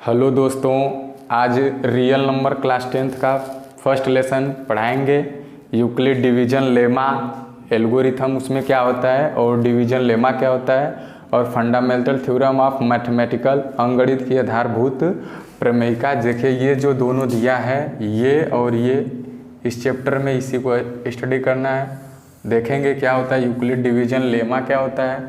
Hello दोस्तों, आज real number class 10th का फर्स्ट लेसन पढ़ाएंगे। यूक्लिड डिवीजन लेमा एल्गोरिथम उसमें क्या होता है और डिवीजन लेमा क्या होता है और फंडामेंटल थ्योरम ऑफ मैथमेटिकल अंगणित की आधारभूत प्रमेयिका। देखिए ये जो दोनों दिया है ये और ये इस चैप्टर में इसी को स्टडी करना है। देखेंगे क्या होता है, यूक्लिड डिवीजन लेमा क्या होता है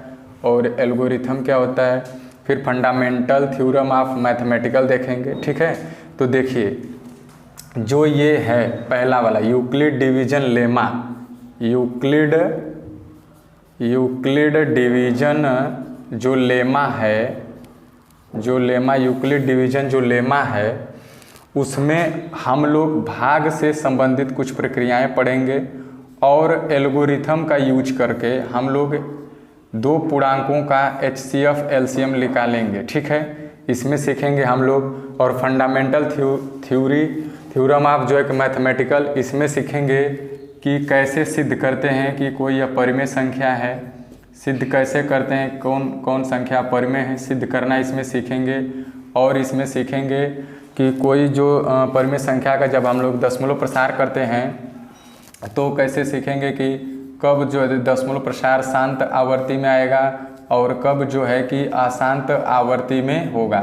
और एल्गोरिथम क्या होता है, फिर फंडामेंटल थ्योरम ऑफ मैथमेटिकल देखेंगे। ठीक है, तो देखिए जो ये है पहला वाला Euclid division lemma, Euclid division जो लेमा है, जो लेमा यूक्लिड डिवीजन जो लेमा है उसमें हम लोग भाग से संबंधित कुछ प्रक्रियाएं पढ़ेंगे और एल्गोरिथम का यूज करके हम लोग दो पूर्णांकों का HCF LCM निकालेंगे। ठीक है, इसमें सीखेंगे हम लोग। और फंडामेंटल थ्योरम ऑफ जो है मैथमेटिकल, इसमें सीखेंगे कि कैसे सिद्ध करते हैं कि कोई अपरिमेय संख्या है, सिद्ध कैसे करते हैं, कौन कौन संख्या अपरिमेय है, सिद्ध करना इसमें सीखेंगे। और इसमें सीखेंगे कि कोई जो परिमेय संख्या का जब हम लोग दशमलव प्रसार करते हैं तो कैसे सीखेंगे कि कब जो है दशमलव प्रसार शांत आवर्ती में आएगा और कब जो है कि अशांत आवर्ती में होगा,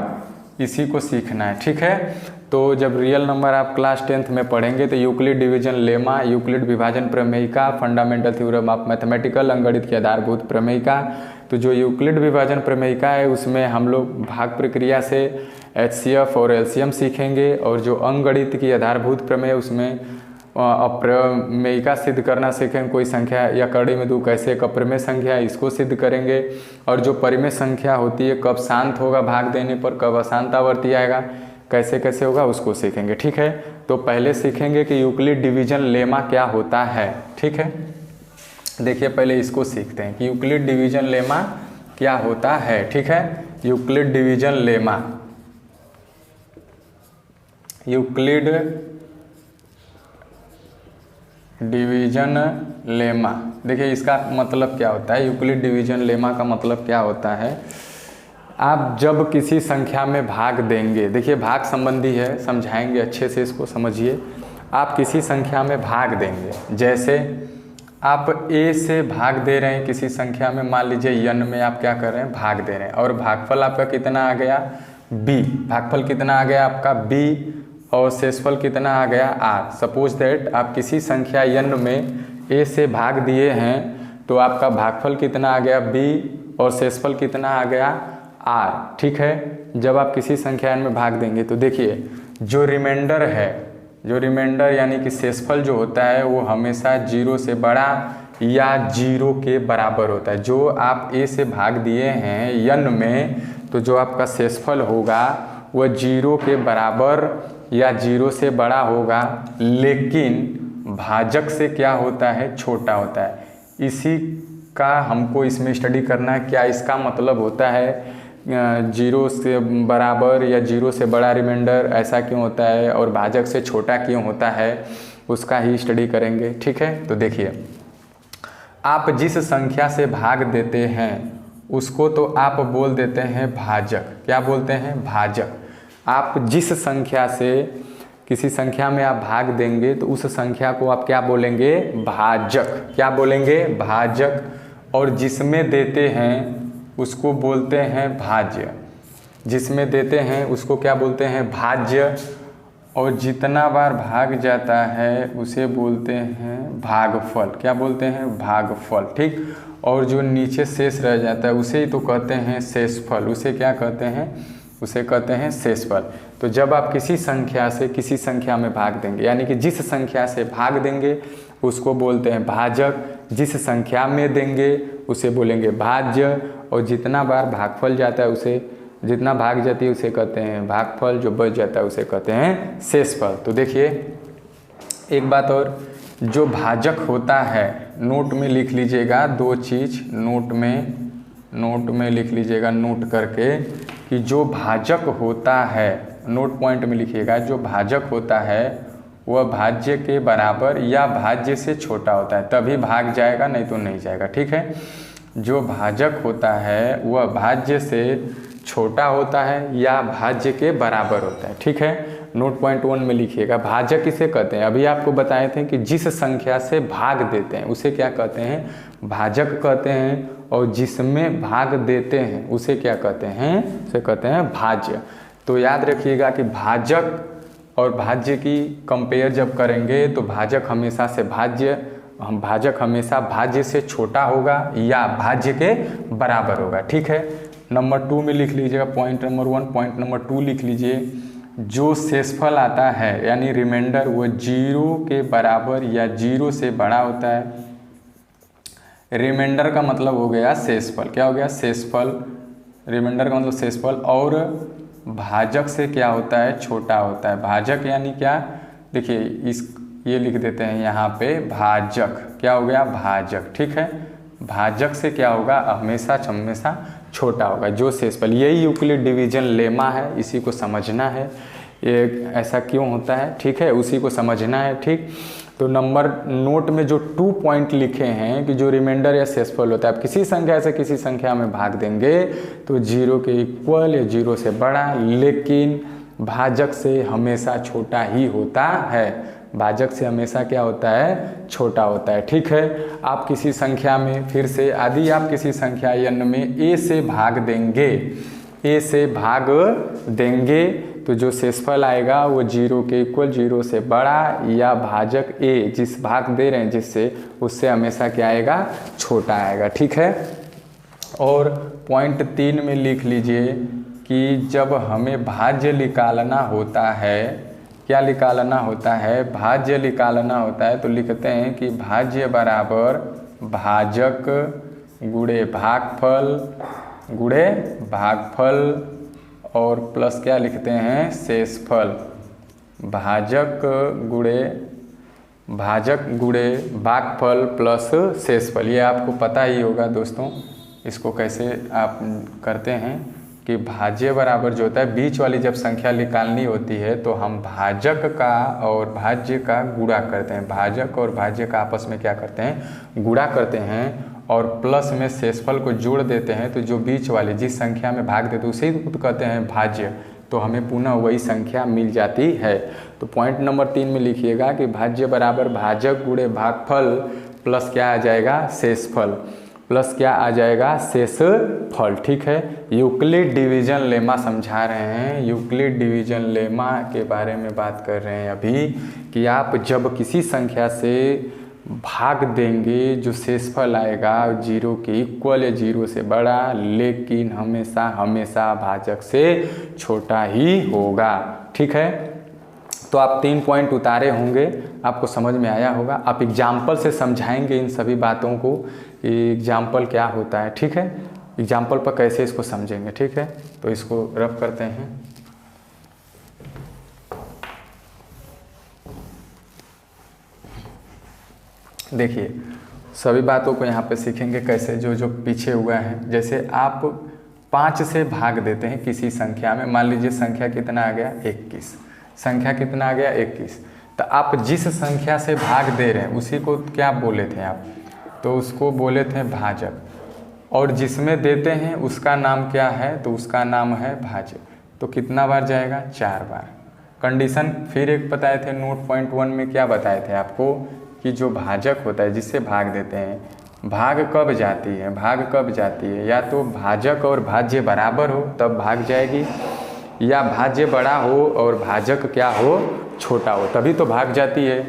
इसी को सीखना है। ठीक है, तो जब रियल नंबर आप क्लास 10th में पढ़ेंगे तो यूक्लिड डिवीजन लेमा, यूक्लिड विभाजन प्रमेयिका, फंडामेंटल थ्योरम ऑफ मैथमेटिकल अंगणित की आधारभूत प्रमेयिका। तो जो यूक्लिड विभाजन प्रमेयिका है उसमें हम लोग भाग प्रक्रिया से HCF और LCM सीखेंगे और जो अंगणित की आधारभूत प्रमेय उसमें अप्रमेयिका सिद्ध करना सीखेंगे। कोई संख्या या कड़ी में दो कैसे एक अप्रमेय संख्या है इसको सिद्ध करेंगे। और जो परिमेय संख्या होती है कब शांत होगा भाग देने पर, कब अशांत आवर्ती आएगा, कैसे कैसे होगा उसको सीखेंगे। ठीक है, तो पहले सीखेंगे कि यूक्लिड डिवीजन लेमा क्या होता है। ठीक है, देखिए पहले इसको सीखते हैं कि यूक्लिड डिवीजन लेमा क्या होता है। ठीक है, Euclid division lemma, Euclid division lemma, देखिए इसका मतलब क्या होता है। यूक्लिड डिवीजन लेमा का मतलब क्या होता है, आप जब किसी संख्या में भाग देंगे, देखिए भाग संबंधी है, समझाएंगे अच्छे से, इसको समझिए। आप किसी संख्या में भाग देंगे, जैसे आप A से भाग दे रहे हैं किसी संख्या में, मान लीजिए n में आप क्या कर रहे हैं, भाग दे रहे हैं और भागफल आपका कितना आ गया B, भागफल कितना आ गया आपका B और शेषफल कितना आ गया R। सपोज दैट आप किसी संख्या n में A से भाग दिए हैं तो आपका भागफल कितना आ गया B और शेषफल कितना आ गया R। ठीक है, जब आप किसी संख्या n में भाग देंगे तो देखिए जो रिमाइंडर है, जो रिमाइंडर यानी कि शेषफल जो होता है वो हमेशा 0 से बड़ा या 0 के बराबर होता है। जो आप A से भाग दिए हैं n में तो जो आपका शेषफल होगा वह 0 के बराबर या 0 से बड़ा होगा, लेकिन भाजक से क्या होता है, छोटा होता है। इसी का हमको इसमें स्टडी करना है, क्या इसका मतलब होता है 0 से बराबर या 0 से बड़ा रिमाइंडर ऐसा क्यों होता है और भाजक से छोटा क्यों होता है, उसका ही स्टडी करेंगे। ठीक है, तो देखिए आप जिस संख्या से भाग देते हैं उसको तो आप बोल देते हैं भाजक। क्या बोलते हैं, भाजक। आप जिस संख्या से किसी संख्या में आप भाग देंगे तो उस संख्या को आप क्या बोलेंगे, भाजक। क्या बोलेंगे, भाजक। और जिसमें देते हैं उसको बोलते हैं भाज्य, जिसमें देते हैं उसको क्या बोलते हैं, भाज्य। और जितना बार भाग जाता है उसे बोलते हैं भागफल। क्या बोलते हैं, भागफल। ठीक, और जो नीचे शेष रह जाता है उसे ही तो कहते हैं शेषफल। उसे क्या कहते हैं, उसे कहते हैं शेषफल। तो जब आप किसी संख्या से किसी संख्या में भाग देंगे, यानी कि जिस संख्या से भाग देंगे उसको बोलते हैं भाजक, जिस संख्या में देंगे उसे बोलेंगे भाज्य, और जितना बार भागफल जाता है उसे, जितना भाग जाती है उसे कहते हैं भागफल, जो बच जाता है उसे कहते हैं शेषफल। तो देखिए एक बात और, जो भाजक होता है, नोट में लिख लीजिएगा दो चीज़, नोट में लिख लीजिएगा, नोट करके, कि जो भाजक होता है, नोट पॉइंट में लिखिएगा, जो भाजक होता है वह भाज्य के बराबर या भाज्य से छोटा होता है, तभी भाग जाएगा, नहीं तो नहीं जाएगा। ठीक है, जो भाजक होता है वह भाज्य से छोटा होता है या भाज्य के बराबर होता है। ठीक है, नोट पॉइंट 1 में लिखिएगा। भाजक किसे कहते हैं? अभी आपको बताए थे कि जिस संख्या से भाग देते हैं उसे क्या कहते हैं? भाजक कहते हैं, और जिसमें भाग देते हैं उसे क्या कहते हैं? उसे कहते हैं भाज्य। तो याद रखिएगा कि भाजक और भाज्य की कंपेयर जब करेंगे तो भाजक हमेशा भाज्य से छोटा होगा या भाज्य के बराबर होगा। ठीक है, नंबर 2 में लिख लीजिएगा, पॉइंट नंबर 1। पॉइंट नंबर 2 लिख लीजिए, जो शेषफल आता है यानी रिमाइंडर वो 0 के बराबर या 0 से बड़ा होता है। रिमाइंडर का मतलब हो गया शेषफल। क्या हो गया? शेषफल। रिमाइंडर का मतलब शेषफल। और भाजक से क्या होता है? छोटा होता है। भाजक यानी क्या? देखिए ये लिख देते हैं यहाँ पे भाजक। क्या हो गया? भाजक। ठीक है, भाजक से क्या होगा? हमेशा छोटा होगा जो शेषफल। यही यूक्लिड डिवीजन लेमा है, इसी को समझना है। ये ऐसा क्यों होता है? ठीक है, उसी को समझना है। ठीक, तो नंबर नोट में जो 2 पॉइंट लिखे हैं कि जो रिमाइंडर या शेषफल होता है, आप किसी संख्या से किसी संख्या में भाग देंगे तो 0 के इक्वल या 0 से बड़ा, लेकिन भाजक से हमेशा छोटा ही होता है। भाजक से हमेशा क्या होता है? छोटा होता है। ठीक है, आप किसी संख्या में फिर से यदि आप किसी संख्या n में a से भाग देंगे तो जो शेषफल आएगा वो 0 के इक्वल, 0 से बड़ा, या भाजक a जिस भाग दे रहे हैं जिससे, उससे हमेशा क्या आएगा? छोटा आएगा। ठीक है, और पॉइंट 3 में लिख लीजिए कि जब हमें भाज्य निकालना होता है, क्या निकालना होता है? भाज्य निकालना होता है तो लिखते हैं कि भाज्य बराबर भाजक गुणे भागफल और प्लस क्या लिखते हैं? शेषफल। भाजक गुणे भागफल प्लस शेषफल। ये आपको पता ही होगा दोस्तों, इसको कैसे आप करते हैं कि भाज्य बराबर जो होता है, बीच वाली जब संख्या निकालनी होती है तो हम भाजक का और भाज्य का गुणा करते हैं। भाजक और भाज्य का आपस में क्या करते हैं? गुणा करते हैं, और प्लस में शेषफल को जोड़ देते हैं। तो जो बीच वाली जिस संख्या में भाग देते हैं उसे ही कहते हैं भाज्य, तो हमें पुनः वही संख्या मिल जाती है। तो पॉइंट नंबर 3 में लिखिएगा कि भाज्य बराबर भाजक गुणे भागफल प्लस क्या आ जाएगा? शेषफल। प्लस क्या आ जाएगा? शेषफल। ठीक है, यूक्लिड डिवीजन लेमा समझा रहे हैं। यूक्लिड डिवीजन लेमा के बारे में बात कर रहे हैं अभी, कि आप जब किसी संख्या से भाग देंगे जो शेषफल आएगा 0 के इक्वल या 0 से बड़ा, लेकिन हमेशा भाजक से छोटा ही होगा। ठीक है, तो आप 3 पॉइंट उतारे होंगे, आपको समझ में आया होगा। आप एग्जाम्पल से समझाएंगे इन सभी बातों को, एग्जाम्पल क्या होता है। ठीक है, एग्जाम्पल पर कैसे इसको समझेंगे। ठीक है, तो इसको रफ करते हैं। देखिए सभी बातों को यहाँ पे सीखेंगे कैसे, जो पीछे हुआ है। जैसे आप 5 से भाग देते हैं किसी संख्या में, मान लीजिए संख्या कितना आ गया? 21। संख्या कितना आ गया? 21। तो आप जिस संख्या से भाग दे रहे हैं उसी को क्या बोले थे आप? तो उसको बोले थे भाजक, और जिसमें देते हैं उसका नाम क्या है? तो उसका नाम है भाज्य। तो कितना बार जाएगा? 4 बार। कंडीशन फिर एक बताए थे, नोट पॉइंट 1 में क्या बताए थे आपको, कि जो भाजक होता है जिससे भाग देते हैं, भाग कब जाती है? या तो भाजक और भाज्य बराबर हो तब भाग जाएगी, या भाज्य बड़ा हो और भाजक क्या हो? छोटा हो, तभी तो भाग जाती है।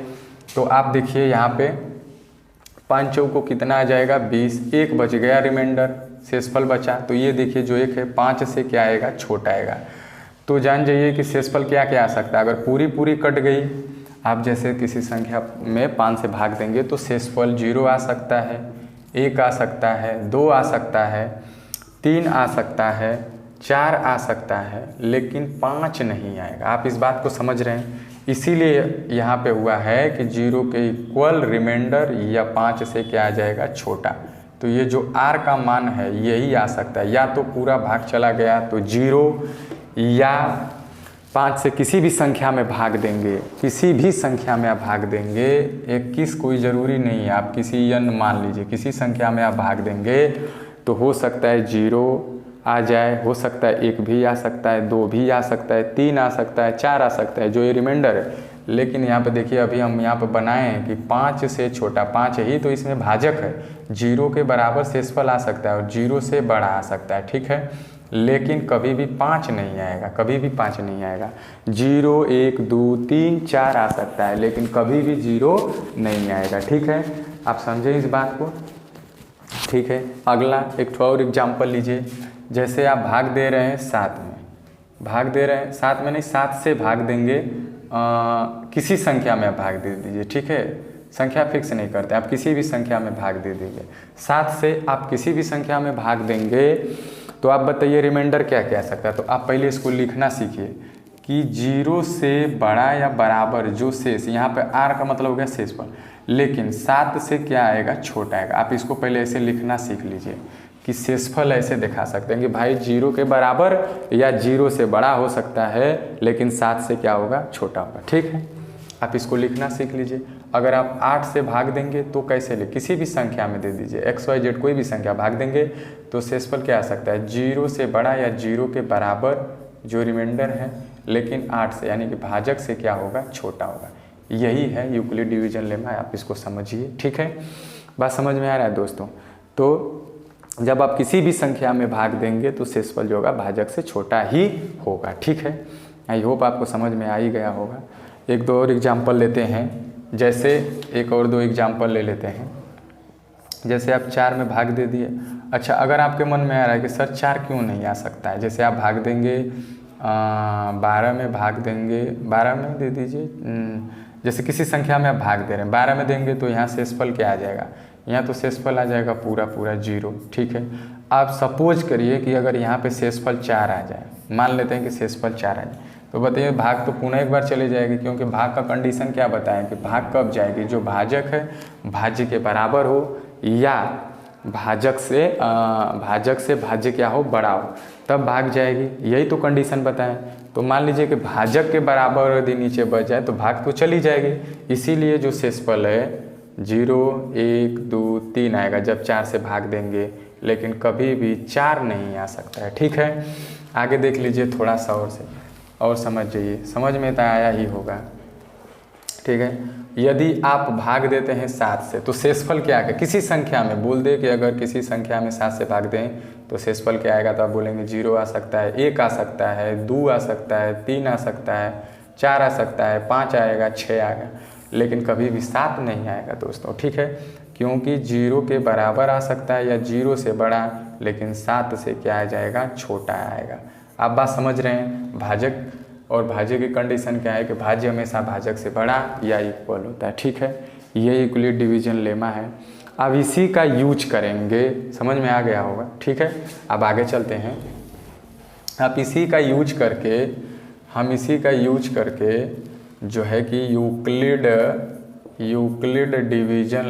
तो आप देखिए यहाँ पे 5 चौको कितना आ जाएगा? 20। 1 बच गया रिमाइंडर, शेषफल बचा। तो ये देखिए जो 1 है 5 से क्या आएगा? छोटा आएगा। तो जान जाइए कि शेषफल क्या आ सकता है। अगर पूरी कट गई, आप जैसे किसी संख्या में 5 से भाग देंगे तो शेषफल 0 आ सकता है, 1 आ सकता है, 2 आ सकता है, 3 आ सकता है, 4 आ सकता है, लेकिन 5 नहीं आएगा। आप इस बात को समझ रहे हैं। इसीलिए यहाँ पे हुआ है कि 0 के इक्वल रिमाइंडर या 5 से क्या आ जाएगा? छोटा। तो ये जो r का मान है यही आ सकता है, या तो पूरा भाग चला गया तो 0, या 5 से किसी भी संख्या में भाग देंगे, किसी भी संख्या में आप भाग देंगे, 21 कोई ज़रूरी नहीं है, आप किसी n मान लीजिए किसी संख्या में आप भाग देंगे तो हो सकता है 0, आ जाए, हो सकता है 1 भी आ सकता है, 2 भी आ सकता है, 3 आ सकता है, 4 आ सकता है, जो ये रिमाइंडर है। लेकिन यहाँ पे देखिए अभी हम यहाँ पे बनाए हैं कि 5 से छोटा, 5 ही तो इसमें भाजक है, 0 के बराबर शेषफल आ सकता है और 0 से बड़ा आ सकता है, ठीक है। लेकिन कभी भी 5 नहीं आएगा, कभी भी 5 नहीं आएगा। 0, 1, 2, 3, 4 आ सकता है, लेकिन कभी भी 0 नहीं आएगा, ठीक है। आप समझे इस बात को, ठीक है। अगला एक और एग्जाम्पल लीजिए। जैसे आप भाग दे रहे हैं 7 में, भाग दे रहे हैं 7 में नहीं, 7 से भाग देंगे, किसी संख्या में आप भाग दे दीजिए, ठीक है। संख्या फिक्स नहीं करते, आप किसी भी संख्या में भाग दे दीजिए। 7 से आप किसी भी संख्या में भाग देंगे तो आप बताइए रिमाइंडर क्या क्या आ सकता है। तो आप पहले इसको लिखना सीखिए कि 0 से बड़ा या बराबर जो शेष, यहाँ पे r का मतलब हो गया शेषफल, लेकिन 7 से क्या आएगा, छोटा आएगा। आप इसको पहले ऐसे लिखना सीख लीजिए कि शेषफल ऐसे दिखा सकते हैं कि भाई 0 के बराबर या 0 से बड़ा हो सकता है, लेकिन 7 से क्या होगा, छोटा होगा, ठीक है। आप इसको लिखना सीख लीजिए। अगर आप 8 से भाग देंगे तो कैसे ले, किसी भी संख्या में दे दीजिए, XYZ कोई भी संख्या भाग देंगे तो शेषफल क्या आ सकता है, 0 से बड़ा या 0 के बराबर जो रिमाइंडर है, लेकिन 8 से यानी कि भाजक से क्या होगा, छोटा होगा। यही है यूक्लिड डिवीजन लेमा, आप इसको समझिए, ठीक है। बात समझ में आ रहा है दोस्तों। तो जब आप किसी भी संख्या में भाग देंगे तो शेषफल जो होगा भाजक से छोटा ही होगा, ठीक है। आई होप आपको समझ में आ ही गया होगा। एक दो और एग्जाम्पल लेते हैं, जैसे एक और 2 एग्जाम्पल ले लेते हैं। जैसे आप 4 में भाग दे दिए। अच्छा, अगर आपके मन में आ रहा है कि सर 4 क्यों नहीं आ सकता है, जैसे आप भाग देंगे 12 में भाग देंगे, 12 में दे दीजिए, जैसे किसी संख्या में आप भाग दे रहे हैं, 12 में देंगे तो यहाँ शेषफल क्या आ जाएगा, यहाँ तो शेषफल आ जाएगा पूरा पूरा 0, ठीक है। आप सपोज करिए कि अगर यहाँ पे शेषफल 4 आ जाए, मान लेते हैं कि शेषफल 4 आ जाए, तो बताइए भाग तो पुनः एक बार चले जाएगी, क्योंकि भाग का कंडीशन क्या बताएं कि भाग कब जाएगी, जो भाजक है भाज्य के बराबर हो या भाजक से भाज्य क्या हो, बड़ा हो, तब भाग जाएगी। यही तो कंडीशन बताएं। तो मान लीजिए कि भाजक के बराबर यदि नीचे बच जाए तो भाग तो चली जाएगी। इसीलिए जो शेषफल है 0, 1, 2, 3 आएगा जब 4 से भाग देंगे, लेकिन कभी भी 4 नहीं आ सकता है, ठीक है। आगे देख लीजिए थोड़ा सा और समझ जाइए, समझ में तो आया ही होगा, ठीक है। यदि आप भाग देते हैं 7 से तो शेषफल क्या आएगा, किसी संख्या में बोल दे कि अगर किसी संख्या में 7 से भाग दें तो शेषफल क्या आएगा, तो आप बोलेंगे 0 आ सकता है, 1 आ सकता है, 2 आ सकता है, 3 आ सकता है, 4 आ सकता है, 5 आएगा, 6 आएगा, लेकिन कभी भी 7 नहीं आएगा दोस्तों, ठीक है। क्योंकि 0 के बराबर आ सकता है या 0 से बड़ा, लेकिन 7 से क्या आ जाएगा, छोटा आएगा। आप बात समझ रहे हैं। भाजक और भाज्य की कंडीशन क्या है कि भाज्य हमेशा भाजक से बड़ा या इक्वल होता है, ठीक है। ये यूक्लिड डिवीजन लेमा है। अब इसी का यूज करेंगे, समझ में आ गया होगा, ठीक है। अब आगे चलते हैं। अब इसी का यूज करके जो है कि यूक्लिड डिवीजन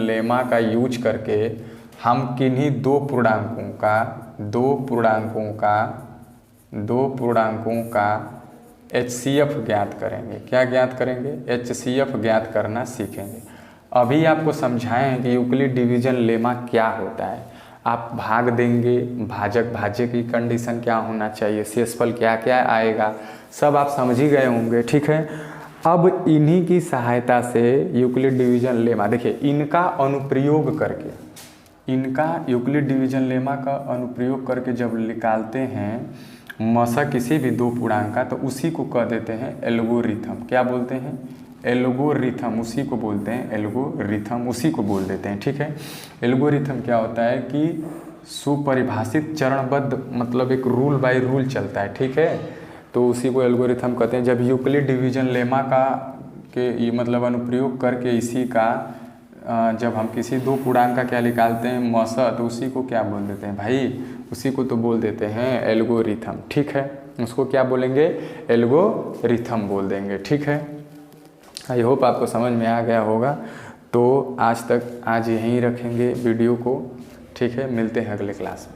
लेमा का यूज करके हम किन्हीं दो पूर्णांकों का HCF ज्ञात करेंगे। क्या ज्ञात करेंगे, HCF ज्ञात करना सीखेंगे। अभी आपको समझाएं कि यूक्लिड डिवीजन लेमा क्या होता है। आप भाग देंगे, भाज्य की कंडीशन क्या होना चाहिए, शेषफल क्या क्या आएगा, सब आप समझ ही गए होंगे, ठीक है। अब इन्हीं की सहायता से यूक्लिड डिवीजन लेमा, देखिए इनका अनुप्रयोग करके, इनका यूक्लिड डिवीजन लेमा का अनुप्रयोग करके जब निकालते हैं मसा किसी भी दो पूर्णांक का, तो उसी को कह देते हैं एल्गोरिथम। क्या बोलते हैं, एल्गोरिथम, उसी को बोलते हैं एल्गोरिथम, उसी को बोल देते हैं, ठीक है। एल्गोरिथम क्या होता है कि सुपरिभाषित चरणबद्ध, मतलब एक रूल बाय रूल चलता है, ठीक है। तो उसी को एल्गोरिथम कहते हैं। जब यूक्लिड डिवीजन लेमा के मतलब अनुप्रयोग करके इसी का जब हम किसी दो पूर्णांक का क्या निकालते हैं मसा, तो उसी को क्या बोल देते हैं भाई, उसी को तो बोल देते हैं एल्गोरिथम, ठीक है। उसको क्या बोलेंगे, एल्गोरिथम बोल देंगे, ठीक है। आई होप आपको समझ में आ गया होगा। तो आज यहीं रखेंगे वीडियो को, ठीक है। मिलते हैं अगले क्लास में।